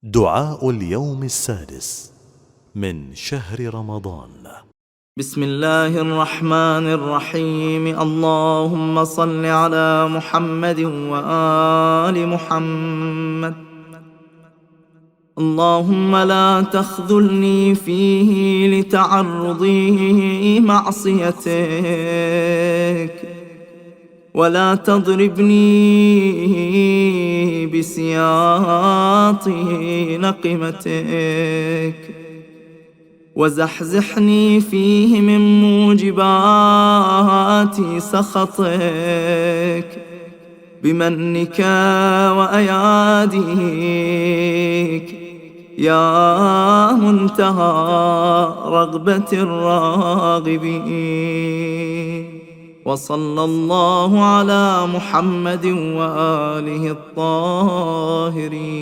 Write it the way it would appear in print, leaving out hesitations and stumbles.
دعاء اليوم السادس من شهر رمضان. بسم الله الرحمن الرحيم. اللهم صل على محمد وآل محمد. اللهم لا تخذلني فيه لتعرضي معصيتك، ولا تضربني بسياط نقمتك، وزحزحني فيه من موجبات سخطك بمنك وأياديك يا منتهى رغبة الراغبين. وصلى الله على محمد وآله الطاهرين.